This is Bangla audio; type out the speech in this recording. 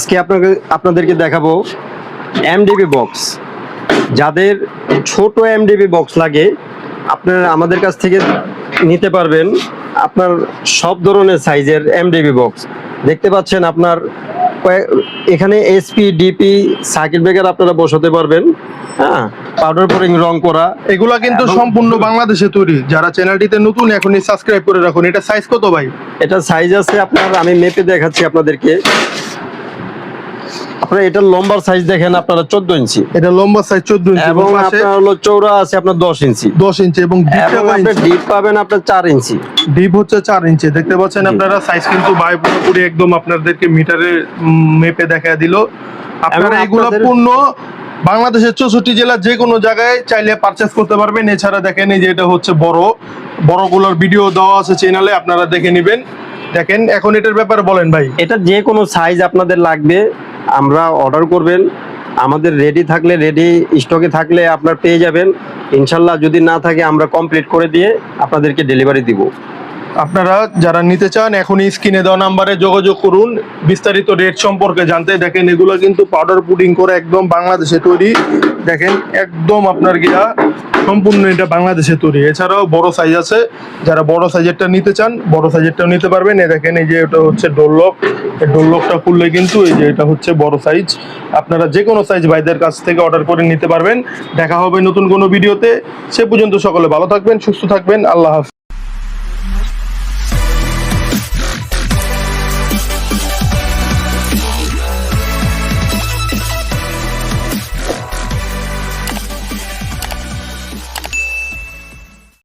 আজকে আপনাদেরকে দেখাবো এমডিবি বক্স। যাদের ছোট এমডিবি বক্স লাগে আপনারা আমাদের কাছ থেকে নিতে পারবেন। আপনার সব ধরনের সাইজের এমডিবি বক্স দেখতে পাচ্ছেন। আপনার এখানে এসপি ডিপি সার্কিট ব্রেকার আপনারা বসাতে পারবেন। হ্যাঁ, পাউডার কোটিং রং করা এগুলা কিন্তু সম্পূর্ণ বাংলাদেশে তৈরি। যারা চ্যানেলটিতে নতুন এখনই সাবস্ক্রাইব করে রাখুন। এটা সাইজ কত ভাই? এটা সাইজ আছে আপনার, আমি মেপে দেখাচ্ছি আপনাদেরকে। আপনারা এটা লম্বার সাইজ দেখেন আপনারা 14 ইঞ্চি, এটা লম্বা সাইজ 14 ইঞ্চি এবং আপনার হলো চওড়া আছে আপনার 10 ইঞ্চি 10 ইঞ্চি এবং আপনার ডিপ পাবেন আপনার 4 ইঞ্চি। ডিপ হচ্ছে 4 ইঞ্চি। দেখতে পাচ্ছেন আপনারা সাইজ কিন্তু ভাই পুরোপুরি একদম আপনাদেরকে মিটারে মেপে দেখা দিল। আপনারা এগুলো পূর্ণ বাংলাদেশের 64 জেলা যে কোনো জায়গায় চাইলে পারচেজ করতে পারবেন। এছাড়া দেখেন এই যে এটা হচ্ছে বড়গুলোর ভিডিও দেওয়া আছে চ্যানেলে, আপনারা দেখে নেবেন। দেখেন এখন এটার ব্যাপারে বলেন ভাই। এটা যে কোনো সাইজ আপনাদের লাগবে আমরা অর্ডার করবেন, আমাদের রেডি থাকলে, রেডি স্টকে থাকলে আপনার পেয়ে যাবেন ইনশাল্লাহ। যদি না থাকে আমরা কমপ্লিট করে দিয়ে আপনাদেরকে ডেলিভারি দিব। আপনারা যারা নিতে চান এখনই স্ক্রিনে দেওয়া নাম্বারে যোগাযোগ করুন বিস্তারিত রেট সম্পর্কে জানতে। দেখেন এগুলো কিন্তু পাউডার পুডিং করে একদম বাংলাদেশে তৈরি। দেখেন একদম আপনার গিয়া সম্পূর্ণ এটা বাংলাদেশে তৈরি। এছাড়াও বড় সাইজ আছে, যারা বড় সাইজেরটা নিতে চান বড় সাইজেরটাও নিতে পারবেন। দেখেন এই যে এটা হচ্ছে ডোরলক, এই ডোরলকটা খুললে কিন্তু এই যে এটা হচ্ছে বড় সাইজ। আপনারা যে কোনো সাইজ ভাইদের কাছ থেকে অর্ডার করে নিতে পারবেন। দেখা হবে নতুন কোনো ভিডিওতে। সে পর্যন্ত সকলে ভালো থাকবেন, সুস্থ থাকবেন। আল্লাহ হাফেজ।